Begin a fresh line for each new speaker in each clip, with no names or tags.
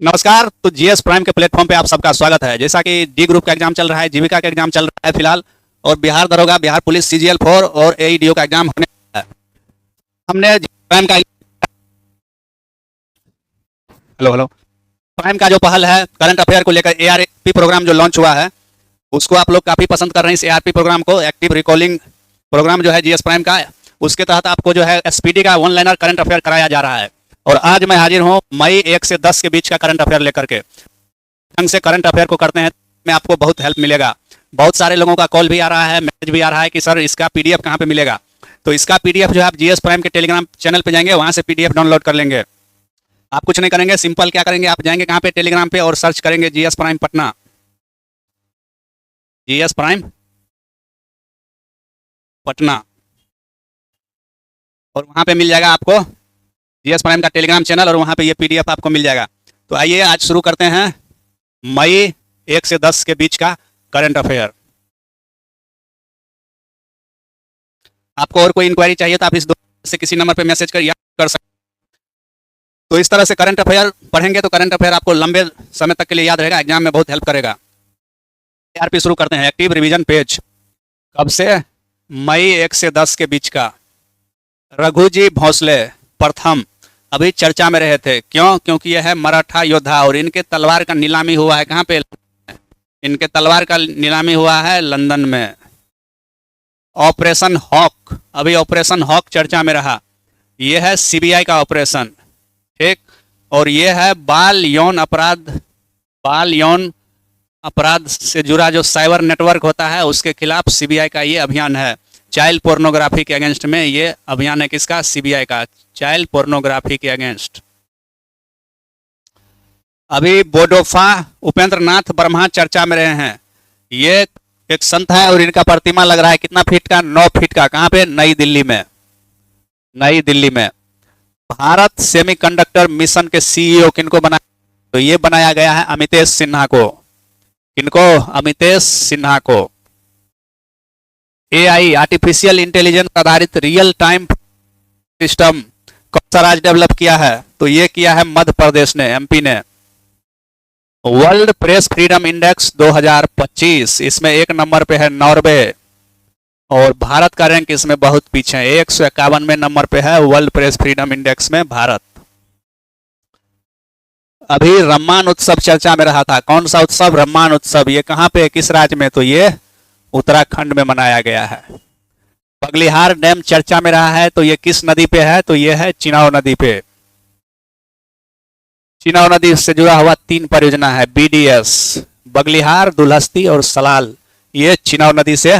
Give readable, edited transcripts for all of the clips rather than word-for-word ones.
नमस्कार। तो GS prime के प्लेटफॉर्म पे आप सबका स्वागत है। जैसा कि डी ग्रुप का एग्जाम चल रहा है, जीविका का एग्जाम चल रहा है फिलहाल, और बिहार दरोगा, बिहार पुलिस सीजीएल 4 और एईडीओ का एग्जाम होने वाला है। हमने प्राइम का हेलो हेलो प्राइम का जो पहल है करंट अफेयर को लेकर, एआरपी प्रोग्राम जो लॉन्च हुआ है उसको आप लोग काफ़ी पसंद कर रहे हैं। इस एआरपी प्रोग्राम को, एक्टिव रिकॉलिंग प्रोग्राम जो है जीएस प्राइम का, उसके तहत आपको जो है एसपीडी का वन लाइनर करंट अफेयर कराया जा रहा है। और आज मैं हाजिर हूँ मई 1 से 10 के बीच का करंट अफेयर लेकर के। ढंग से करंट अफेयर को करते हैं में आपको बहुत हेल्प मिलेगा। बहुत सारे लोगों का कॉल भी आ रहा है, मैसेज भी आ रहा है कि सर इसका पीडीएफ कहाँ पे मिलेगा। तो इसका पीडीएफ जो है आप जीएस प्राइम के टेलीग्राम चैनल पे जाएंगे, वहाँ से पीडीएफ डाउनलोड कर लेंगे। आप कुछ नहीं करेंगे, सिंपल क्या करेंगे, आप जाएंगे कहाँ पे, टेलीग्राम पे, और सर्च करेंगे GS prime Patna, GS prime Patna, और वहाँ पे मिल जाएगा आपको जीएस प्राइम का टेलीग्राम चैनल, और वहाँ पे ये पीडीएफ आपको मिल जाएगा। तो आइए आज शुरू करते हैं मई 1 से 10 के बीच का करंट अफेयर। आपको और कोई इंक्वायरी चाहिए तो आप इस दो से किसी नंबर पे मैसेज कर सकते। तो इस तरह से करंट अफेयर पढ़ेंगे तो करंट अफेयर आपको लंबे समय तक के लिए याद रहेगा, एग्जाम में बहुत हेल्प करेगा। एआरपी शुरू करते हैं। एक्टिव रिवीजन पेज कब से? मई 1 से 10 के बीच का। रघुजी भोसले प्रथम अभी चर्चा में रहे थे। क्यों? क्योंकि यह है मराठा योद्धा और इनके तलवार का नीलामी हुआ है कहाँ पे? इनके तलवार का नीलामी हुआ है लंदन में। ऑपरेशन हॉक, अभी ऑपरेशन हॉक चर्चा में रहा। यह है सीबीआई का ऑपरेशन, ठीक। और यह है बाल यौन अपराध से जुड़ा जो साइबर नेटवर्क होता है उसके खिलाफ सीबीआई का ये अभियान है। चाइल्ड पोर्नोग्राफी के अगेंस्ट में ये अभियान है। किसका? सीबीआई का, चाइल्ड पोर्नोग्राफी के अगेंस्ट। अभी बोडोफा उपेंद्र नाथ ब्रह्मा चर्चा में रहे हैं। ये एक संत है और इनका प्रतिमा लग रहा है कितना फीट का? 9 फीट का। कहाँ पे? नई दिल्ली में, नई दिल्ली में। भारत सेमीकंडक्टर मिशन के सीईओ किनको बनाया? तो ये बनाया गया है अमितेश सिन्हा को। किनको? अमितेश सिन्हा को। एआई, आर्टिफिशियल इंटेलिजेंस आधारित रियल टाइम सिस्टम कौन सा राज्य डेवलप किया है? तो ये किया है मध्य प्रदेश ने, एमपी ने। वर्ल्ड प्रेस फ्रीडम इंडेक्स 2025, इसमें 1 नंबर पे है नॉर्वे, और भारत का रैंक इसमें बहुत पीछे है, 151वें नंबर पे है वर्ल्ड प्रेस फ्रीडम इंडेक्स में भारत। अभी रम्मान उत्सव चर्चा में रहा था। कौन सा उत्सव? रम्मान उत्सव। ये कहाँ पे, किस राज्य में? तो ये उत्तराखंड में मनाया गया है। बगलिहार डैम चर्चा में रहा है। तो ये किस नदी पे है? तो ये है चिनाव नदी पे। चिनाव नदी से जुड़ा हुआ 3 परियोजना है, बीडीएस, बगलिहार, दुलहस्ती और सलाल। ये चिनाव नदी से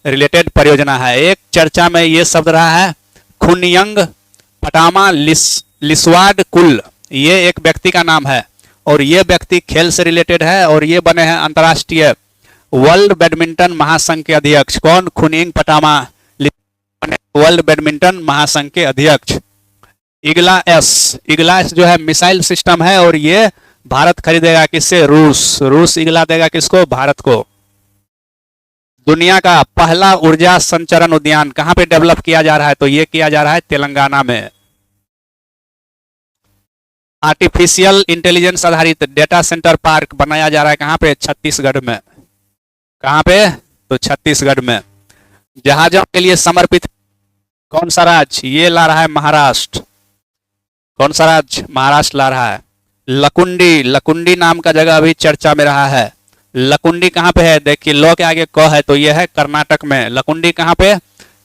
रिलेटेड परियोजना है। एक चर्चा में ये शब्द रहा है खुनयंग पटामा लिस्वाड कुल। ये एक व्यक्ति का नाम है और ये व्यक्ति खेल से रिलेटेड है, और ये बने हैं अंतर्राष्ट्रीय वर्ल्ड बैडमिंटन महासंघ के अध्यक्ष। कौन? खुनयंग पटामा, वर्ल्ड बैडमिंटन महासंघ के अध्यक्ष। इगला एस जो है मिसाइल सिस्टम है, और ये भारत खरीदेगा किससे? रूस इगला देगा किसको? भारत को। दुनिया का पहला ऊर्जा संचरण उद्यान कहां पे डेवलप किया जा रहा है? तो ये किया जा रहा है तेलंगाना में। आर्टिफिशियल इंटेलिजेंस आधारित डेटा सेंटर पार्क बनाया जा रहा है कहां पे? छत्तीसगढ़ में। कहां पे? तो छत्तीसगढ़ में। जहाजों के लिए समर्पित कौन सा राज्य? ये ला रहा है महाराष्ट्र। कौन सा राज्य? महाराष्ट्र ला रहा है। लकुंडी नाम का जगह अभी चर्चा में रहा है। लकुंडी कहाँ पे है? देखिए लो के आगे क है, तो यह है कर्नाटक में। लकुंडी कहाँ पे?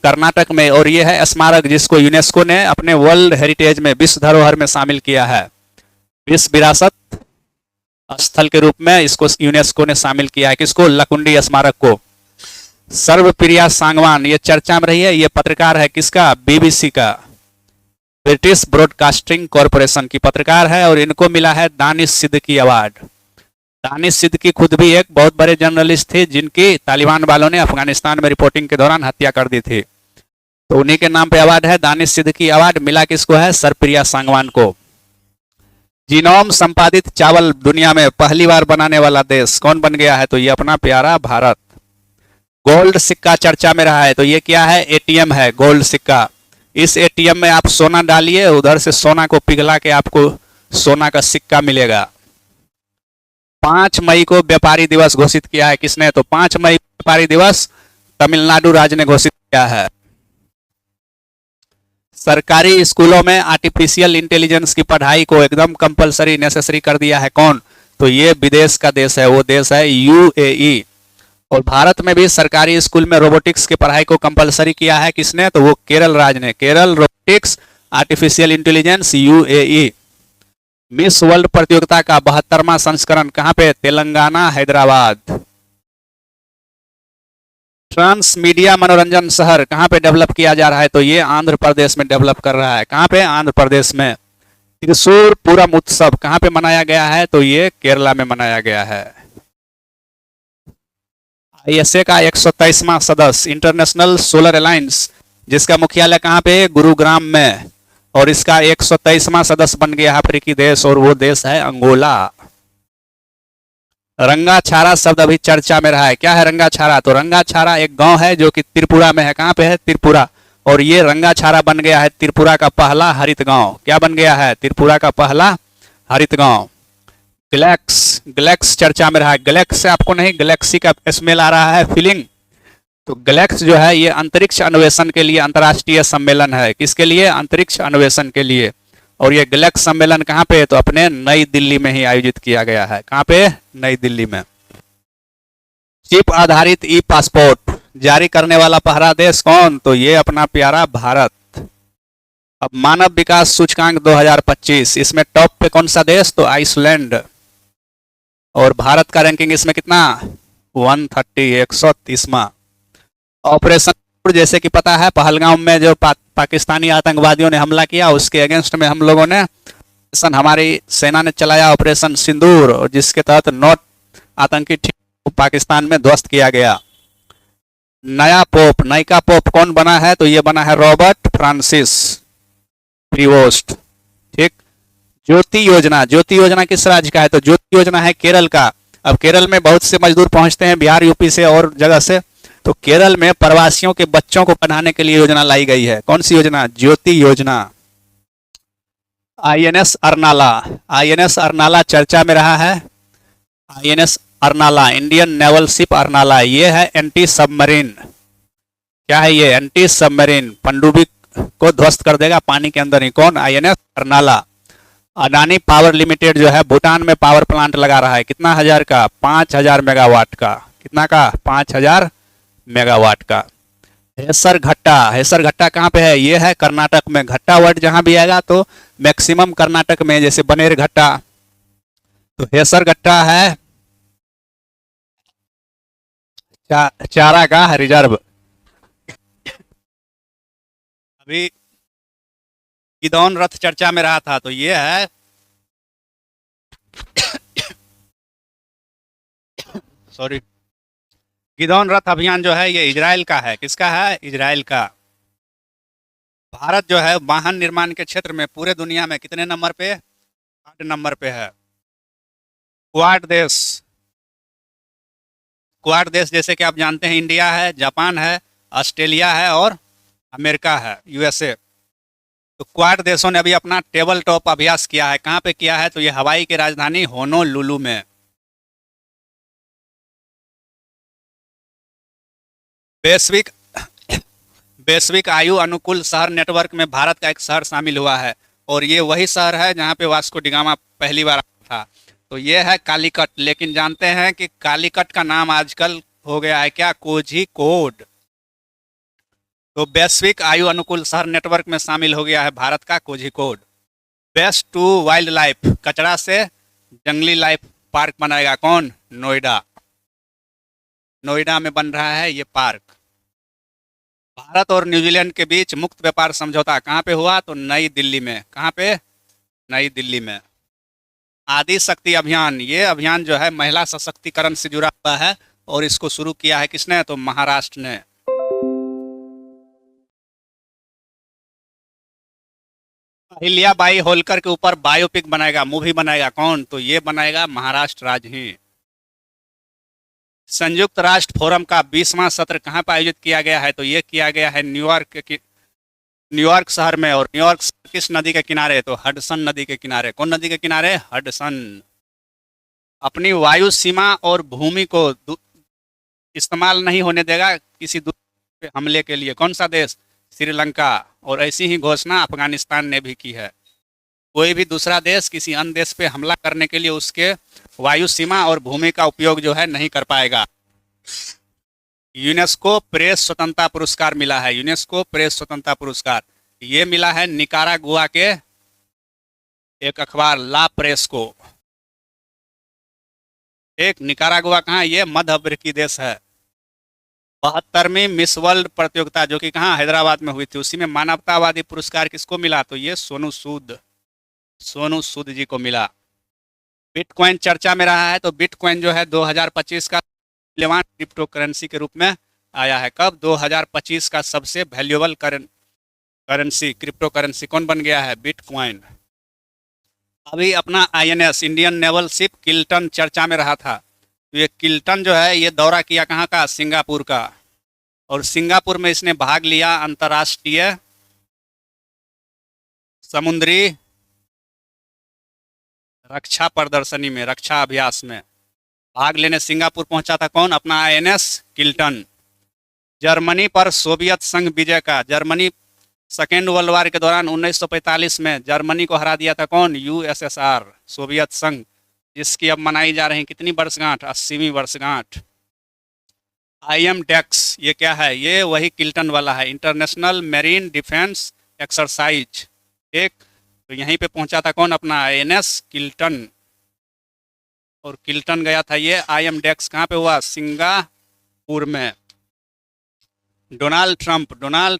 कर्नाटक में। और यह है स्मारक जिसको यूनेस्को ने अपने वर्ल्ड हेरिटेज में, विश्व धरोहर में शामिल किया है। विश्व विरासत स्थल के रूप में इसको यूनेस्को ने शामिल किया है। किसको? लकुंडी स्मारक को। सर्वप्रिया सांगवान ये चर्चा में रही है। ये पत्रकार है किसका? बीबीसी का, ब्रिटिश ब्रॉडकास्टिंग कॉरपोरेशन की पत्रकार है, और इनको मिला है दानिश सिद्दीकी अवार्ड। दानिश सिद्दीकी खुद भी एक बहुत बड़े जर्नलिस्ट थे जिनकी तालिबान वालों ने अफगानिस्तान में रिपोर्टिंग के दौरान हत्या कर दी थी। तो उन्हीं के नाम पे अवार्ड है। दानिश सिद्दीकी अवार्ड मिला किसको है? सर्वप्रिया सांगवान को। जीनोम संपादित चावल दुनिया में पहली बार बनाने वाला देश कौन बन गया है? तो ये अपना प्यारा भारत। गोल्ड सिक्का चर्चा में रहा है। तो ये क्या है? एटीएम है, गोल्ड सिक्का। इस एटीएम में आप सोना डालिए, उधर से सोना को पिघला के आपको सोना का सिक्का मिलेगा। 5 मई को व्यापारी दिवस घोषित किया है किसने? तो 5 मई व्यापारी दिवस तमिलनाडु राज्य ने घोषित किया है। सरकारी स्कूलों में आर्टिफिशियल इंटेलिजेंस की पढ़ाई को एकदम कंपलसरी नेसेसरी कर दिया है कौन? तो ये विदेश का देश है, वो देश है यूएई। और भारत में भी सरकारी स्कूल में रोबोटिक्स की पढ़ाई को कंपलसरी किया है किसने? तो वो केरल राज्य ने। Kerala robotics artificial intelligence UAE. Miss world प्रतियोगिता का 72वां संस्करण कहां पे? तेलंगाना हैदराबाद। ट्रांस मीडिया मनोरंजन शहर कहां पे डेवलप किया जा रहा है? तो ये आंध्र प्रदेश में डेवलप कर रहा है। कहां पे? आंध्र प्रदेश में। त्रिशूर पूरम उत्सव कहां पे मनाया गया है? तो ये केरला में मनाया गया है। आईएसए का 123वां सदस्य इंटरनेशनल सोलर अलायंस, जिसका मुख्यालय कहां पे? गुरुग्राम में। और इसका 123वां सदस्य बन गया अफ्रीकी देश, और वो देश है अंगोला। रंगाछारा शब्द अभी चर्चा में रहा है। क्या है रंगाछारा? तो रंगाछारा एक गांव है जो कि त्रिपुरा में है। कहां पे है? त्रिपुरा। और ये रंगाछारा बन गया है त्रिपुरा का पहला हरित गांव। क्या बन गया है? त्रिपुरा का पहला हरित गांव। गैलेक्स चर्चा में रहा है। गैलेक्स से आपको नहीं, गैलेक्सी का स्मेल आ रहा है, फीलिंग। तो गैलेक्स जो है ये अंतरिक्ष अन्वेषण के लिए अंतर्राष्ट्रीय सम्मेलन है। किसके लिए? अंतरिक्ष अन्वेषण के लिए। और ये गैलेक्स सम्मेलन कहां पे? तो अपने नई दिल्ली में ही आयोजित किया गया है। कहां पे? नई दिल्ली में। चिप आधारित ई पासपोर्ट जारी करने वाला पहला देश कौन? तो ये अपना प्यारा भारत। अब मानव विकास सूचकांक 2025, इसमें टॉप पे कौन सा देश? तो आइसलैंड। और भारत का रैंकिंग इसमें कितना? 130, 130वां। ऑपरेशन जैसे कि पता है पहलगाम में जो पाकिस्तानी आतंकवादियों ने हमला किया, उसके अगेंस्ट में हम लोगों ने हमारी सेना ने चलाया ऑपरेशन सिंदूर, और जिसके तहत 9 आतंकी ठीक पाकिस्तान में ध्वस्त किया गया। नयका पोप कौन बना है? तो ये बना है रॉबर्ट फ्रांसिस प्रीवोस्ट। ठीक। ज्योति योजना किस राज्य का है? तो ज्योति योजना है केरल का। अब केरल में बहुत से मजदूर पहुंचते हैं बिहार यूपी से और जगह से, तो केरल में प्रवासियों के बच्चों को पढ़ाने के लिए योजना लाई गई है। कौन सी योजना? ज्योति योजना। आईएनएस अर्नाला चर्चा में रहा है। INS Arnala, Indian naval ship Arnala, ये है एंटी सबमरीन। क्या है ये? एंटी सबमरीन, पनडुब्बी को ध्वस्त कर देगा पानी के अंदर ही। कौन? INS Arnala. Adani power limited जो है भूटान में पावर प्लांट लगा रहा है। कितना हजार का? 5000 मेगावाट का। कितना का? 5000 मेगावाट का। हेसर घट्टा कहाँ पे है? ये है कर्नाटक में। घट्टा वर्ड जहां भी आएगा तो मैक्सिमम कर्नाटक में, जैसे बनेर घट्टा, तो हेसर घट्टा है चारा का रिजर्व। अभी गिदौन रथ चर्चा में रहा था, तो ये है सॉरी, गिदौन रथ अभियान जो है ये इजराइल का है। किसका है? इजराइल का। भारत जो है वाहन निर्माण के क्षेत्र में पूरे दुनिया में कितने नंबर पे? 8 नंबर पे है। क्वाड देश जैसे कि आप जानते हैं इंडिया है, जापान है, ऑस्ट्रेलिया है और अमेरिका है, यूएसए। तो क्वाड देशों ने अभी अपना टेबल टॉप अभ्यास किया है। कहाँ पे किया है? तो ये हवाई की राजधानी होनोलुलु में। वैश्विक आयु अनुकूल शहर नेटवर्क में भारत का एक शहर शामिल हुआ है, और ये वही शहर है जहाँ पे वास्को डिगामा पहली बार आया था। तो ये है कालीकट। लेकिन जानते हैं कि कालीकट का नाम आजकल हो गया है क्या? कोझिकोड। तो वैश्विक आयु अनुकूल शहर नेटवर्क में शामिल हो गया है भारत का Kozhikode. Best to wild life, कचरा से जंगली लाइफ पार्क बनाएगा कौन? नोएडा। नोएडा में बन रहा है ये पार्क। भारत और न्यूजीलैंड के बीच मुक्त व्यापार समझौता कहाँ पे हुआ? तो नई दिल्ली में। कहाँ पे? नई दिल्ली में। आदि शक्ति अभियान, ये अभियान जो है महिला सशक्तिकरण से जुड़ा हुआ है, और इसको शुरू किया है किसने? तो महाराष्ट्र ने। अहिल्याबाई होलकर के ऊपर बायोपिक बनाएगा, मूवी बनाएगा कौन? तो ये बनाएगा महाराष्ट्र राज्य ही। संयुक्त राष्ट्र फोरम का 20वां सत्र कहाँ पर आयोजित किया गया है? तो ये किया गया है न्यूयॉर्क शहर में। और न्यूयॉर्क किस नदी के किनारे? तो हडसन नदी के किनारे। कौन नदी के किनारे? हडसन। अपनी वायु सीमा और भूमि को इस्तेमाल नहीं होने देगा किसी दूसरे पे हमले के लिए। कौन सा देश? श्रीलंका। और ऐसी ही घोषणा अफगानिस्तान ने भी की है। कोई भी दूसरा देश किसी अन्य देश पे हमला करने के लिए उसके वायु सीमा और भूमि का उपयोग जो है नहीं कर पाएगा। यूनेस्को प्रेस स्वतंत्रता पुरस्कार मिला है। यूनेस्को प्रेस स्वतंत्रता पुरस्कार ये मिला है निकारागुआ के एक अखबार ला प्रेस को। एक निकारागुआ कहाँ? ये मध्य अफ्रीकी देश है। 72वीं मिस वर्ल्ड प्रतियोगिता जो कि कहाँ हैदराबाद में हुई थी, उसी में मानवतावादी पुरस्कार किसको मिला? तो ये सोनू सूद जी को मिला। बिटकॉइन चर्चा में रहा है, तो बिटकॉइन जो है 2025 का मूल्यवान क्रिप्टो करेंसी के रूप में आया है। कब? 2025 का सबसे वैल्यूएबल करेंसी क्रिप्टो करेंसी कौन बन गया है? बिटकॉइन। अभी अपना INS Indian naval ship Kiltan चर्चा में रहा था। तो ये किल्टन जो है ये दौरा किया कहाँ का? सिंगापुर का। और सिंगापुर में इसने भाग लिया अंतर्राष्ट्रीय समुद्री रक्षा प्रदर्शनी में, रक्षा अभ्यास में भाग लेने सिंगापुर पहुंचा था। कौन? अपना INS किल्टन। जर्मनी पर सोवियत संघ विजय का, जर्मनी सेकेंड वर्ल्ड वार के दौरान 1945 में जर्मनी को हरा दिया था। कौन? USSR, सोवियत संघ, जिसकी अब मनाई जा रही कितनी वर्षगांठ? 80वीं वर्षगांठ। IMDEX ये क्या है? ये वही किल्टन वाला है, इंटरनेशनल मेरीन डिफेंस एक्सरसाइज। एक तो यहीं पे पहुंचा था कौन? अपना INS किल्टन। और किल्टन गया था ये IMDEX कहाँ पे हुआ? सिंगापुर में। डोनाल्ड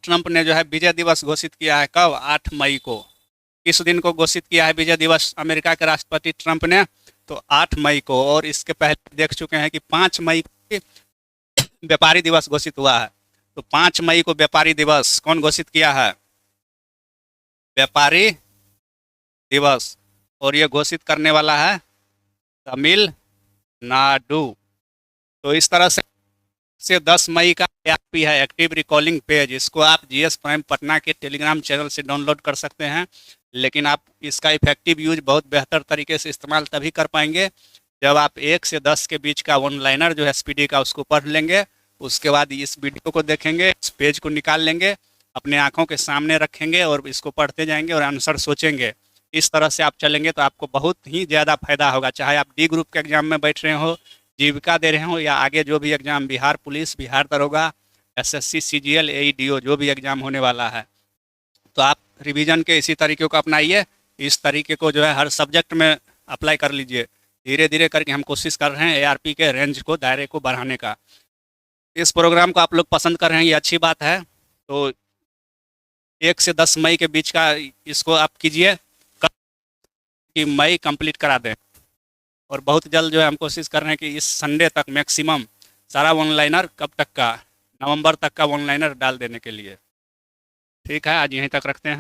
ट्रंप ने जो है विजय दिवस घोषित किया है। कब? 8 मई को। किस दिन को घोषित किया है विजय दिवस अमेरिका के राष्ट्रपति ट्रंप ने? तो 8 मई को। और इसके पहले देख चुके हैं कि 5 मई को व्यापारी दिवस घोषित हुआ है। तो 5 मई को व्यापारी दिवस कौन घोषित किया है? व्यापारी दिवस। और ये घोषित करने वाला है तमिलनाडु। तो इस तरह से 10 मई का ARP है, एक्टिव रिकॉलिंग पेज। इसको आप GS प्राइम पटना के टेलीग्राम चैनल से डाउनलोड कर सकते हैं। लेकिन आप इसका इफेक्टिव यूज बहुत बेहतर तरीके से इस्तेमाल तभी कर पाएंगे जब आप 1 से 10 के बीच का वन लाइनर जो है SPD का उसको पढ़ लेंगे। उसके बाद इस वीडियो को देखेंगे, इस पेज को निकाल लेंगे, अपने आंखों के सामने रखेंगे और इसको पढ़ते जाएंगे और आंसर सोचेंगे। इस तरह से आप चलेंगे तो आपको बहुत ही ज़्यादा फायदा होगा। चाहे आप D ग्रुप के एग्जाम में बैठ रहे हो, जीविका दे रहे हो, या आगे जो भी एग्जाम, बिहार पुलिस, बिहार दरोगा, SSC, CGL, AEDO जो भी एग्जाम होने वाला है, तो आप रिवीजन के इसी तरीके को अपनाइए। इस तरीके को जो है हर सब्जेक्ट में अप्लाई कर लीजिए। धीरे धीरे करके हम कोशिश कर रहे हैं ARP के रेंज को, दायरे को बढ़ाने का। इस प्रोग्राम को आप लोग पसंद कर रहे हैं, ये अच्छी बात है। तो 1 से 10 मई के बीच का इसको आप कीजिए कि मई कंप्लीट करा दें। और बहुत जल्द जो है हम कोशिश कर रहे हैं कि इस संडे तक मैक्सिमम सारा वन लाइनर, कब तक का? नवंबर तक का वन लाइनर डाल देने के लिए। ठीक है, आज यहीं तक रखते हैं।